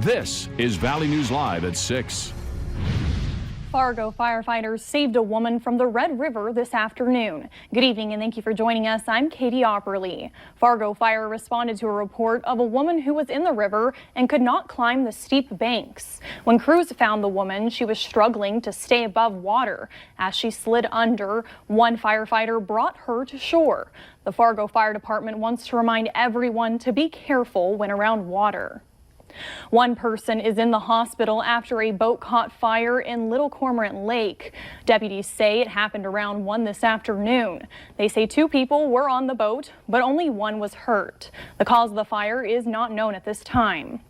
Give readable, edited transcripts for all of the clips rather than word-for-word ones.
This is Valley News Live at 6. Fargo firefighters saved a woman from the Red River this afternoon. Good evening and thank you for joining us. I'm Katie Opperly. Fargo Fire responded to a report of a woman who was in the river and could not climb the steep banks. When crews found the woman, she was struggling to stay above water. As she slid under, one firefighter brought her to shore. The Fargo Fire Department wants to remind everyone to be careful when around water. One person is in the hospital after a boat caught fire in Little Cormorant Lake. Deputies say it happened around 1 this afternoon. They say 2 people were on the boat, but only 1 was hurt. The cause of the fire is not known at this time.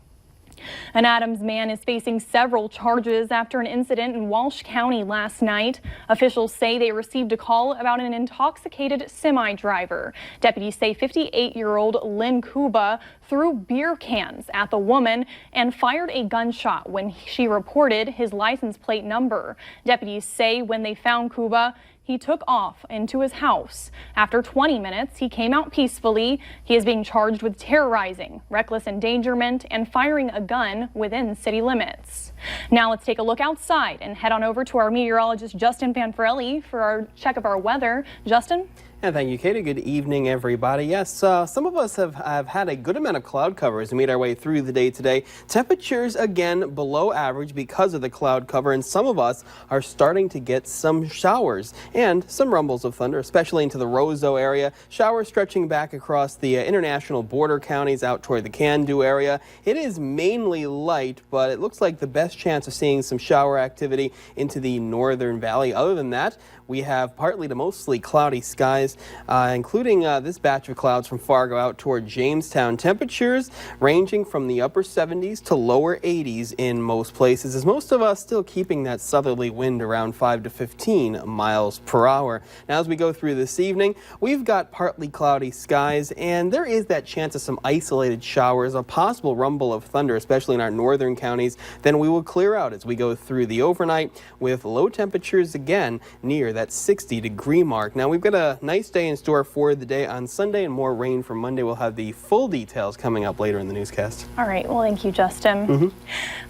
An Adams man is facing several charges after an incident in Walsh County last night. Officials say they received a call about an intoxicated semi-driver. Deputies say 58-year-old Lynn Kuba threw beer cans at the woman and fired a gunshot when she reported his license plate number. Deputies say when they found Kuba, he took off into his house. After 20 minutes, he came out peacefully. He is being charged with terrorizing, reckless endangerment, and firing a gun within city limits. Now let's take a look outside and head on over to our meteorologist, Justin Fanfarelli, for our check of our weather. Justin? And thank you, Katie. Good evening, everybody. Yes, some of us have had a good amount of cloud cover as we made our way through the day today. Temperatures, again, below average because of the cloud cover, and some of us are starting to get some showers and some rumbles of thunder, especially into the Roseau area. Showers stretching back across the international border counties out toward the Can-Do area. It is mainly light, but it looks like the best chance of seeing some shower activity into the northern valley. Other than that, we have partly to mostly cloudy skies, including this batch of clouds from Fargo out toward Jamestown. Temperatures ranging from the upper 70s to lower 80s in most places, as most of us still keeping that southerly wind around 5 to 15 miles per hour. Now, as we go through this evening, we've got partly cloudy skies, and there is that chance of some isolated showers, a possible rumble of thunder, especially in our northern counties. Then we will clear out as we go through the overnight with low temperatures again near that 60-degree mark. Now, we've got a nice day in store for the day on Sunday and more rain for Monday. We'll have the full details coming up later in the newscast. All right. Well, thank you, Justin.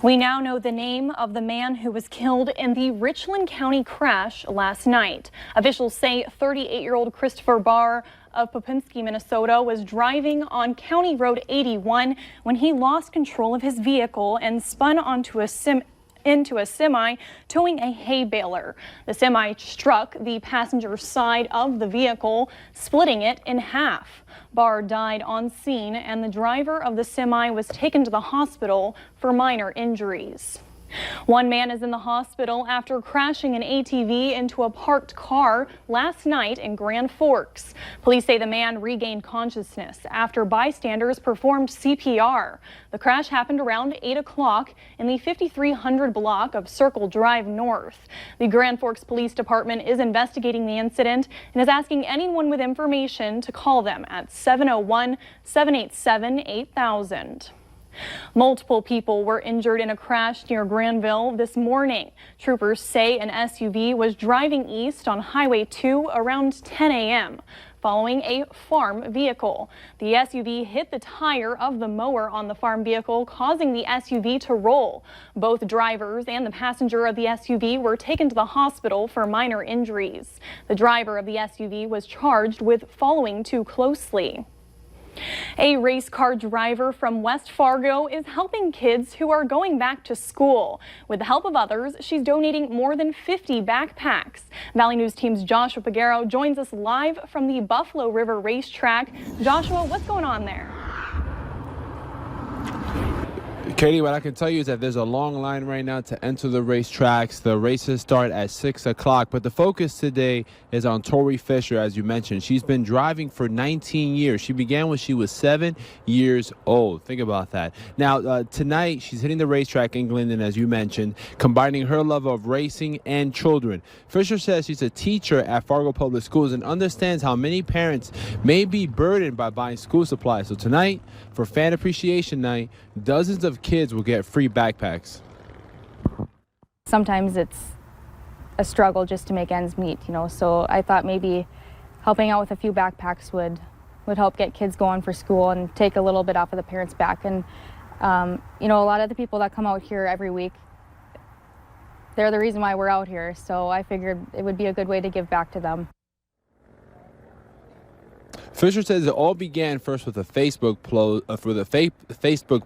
We now know the name of the man who was killed in the Richland County crash last night. Officials say 38-year-old Christopher Barr of Popinski, Minnesota, was driving on County Road 81 when he lost control of his vehicle and spun onto into a semi towing a hay baler. The semi struck the passenger side of the vehicle, splitting it in half. Barr died on scene, and the driver of the semi was taken to the hospital for minor injuries. One man is in the hospital after crashing an ATV into a parked car last night in Grand Forks. Police say the man regained consciousness after bystanders performed CPR. The crash happened around 8 o'clock in the 5300 block of Circle Drive North. The Grand Forks Police Department is investigating the incident and is asking anyone with information to call them at 701-787-8000. Multiple people were injured in a crash near Granville this morning. Troopers say an SUV was driving east on Highway 2 around 10 a.m. following a farm vehicle. The SUV hit the tire of the mower on the farm vehicle, causing the SUV to roll. Both drivers and the passenger of the SUV were taken to the hospital for minor injuries. The driver of the SUV was charged with following too closely. A race car driver from West Fargo is helping kids who are going back to school. With the help of others, she's donating more than 50 backpacks. Valley News Team's Joshua Pagaro joins us live from the Buffalo River Racetrack. Joshua, what's going on there? Katie, what I can tell you is that there's a long line right now to enter the racetracks. The races start at 6 o'clock, but the focus today is on Tori Fisher, as you mentioned. She's been driving for 19 years. She began when she was 7 years old. Think about that. Now, tonight, she's hitting the racetrack in Glendon, as you mentioned, combining her love of racing and children. Fisher says she's a teacher at Fargo Public Schools and understands how many parents may be burdened by buying school supplies. So tonight, for Fan Appreciation Night, dozens of kids will get free backpacks. Sometimes it's a struggle just to make ends meet, you know, so I thought maybe helping out with a few backpacks would help get kids going for school and take a little bit off of the parents' back. And You know, a lot of the people that come out here every week, they're the reason why we're out here. So I figured it would be a good way to give back to them. Fisher says it all began first with a Facebook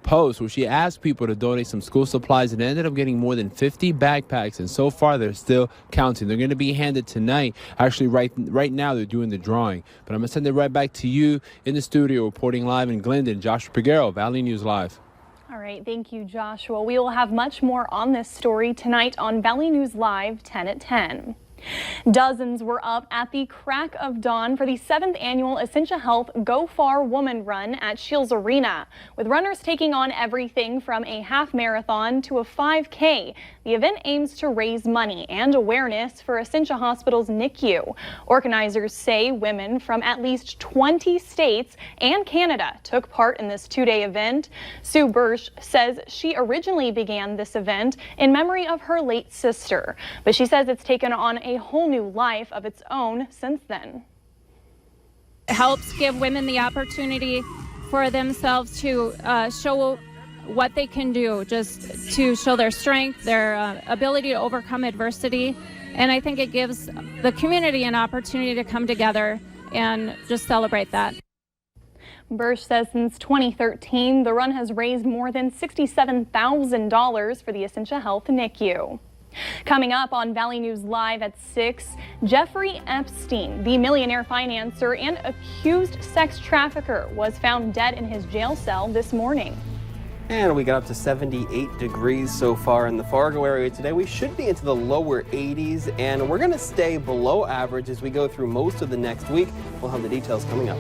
post where she asked people to donate some school supplies and ended up getting more than 50 backpacks. And so far, they're still counting. They're going to be handed tonight. Actually, right now, they're doing the drawing. But I'm going to send it right back to you in the studio, reporting live in Glendon. Joshua Peguero, Valley News Live. All right, thank you, Joshua. We will have much more on this story tonight on Valley News Live 10 at 10. Dozens were up at the crack of dawn for the 7th annual Essentia Health Go Far Woman Run at Shields Arena, with runners taking on everything from a half marathon to a 5K. The event aims to raise money and awareness for Essentia Hospital's NICU. Organizers say women from at least 20 states and Canada took part in this two-day event. Sue Bursch says she originally began this event in memory of her late sister, but she says it's taken on a whole new life of its own since then. It helps give women the opportunity for themselves to show what they can do, just to show their strength, their ability to overcome adversity. And I think it gives the community an opportunity to come together and just celebrate that. Bursch says since 2013, the run has raised more than $67,000 for the Essentia Health NICU. Coming up on Valley News Live at 6, Jeffrey Epstein, the millionaire financier and accused sex trafficker, was found dead in his jail cell this morning. And we got up to 78 degrees so far in the Fargo area today. We should be into the lower 80s, and we're going to stay below average as we go through most of the next week. We'll have the details coming up.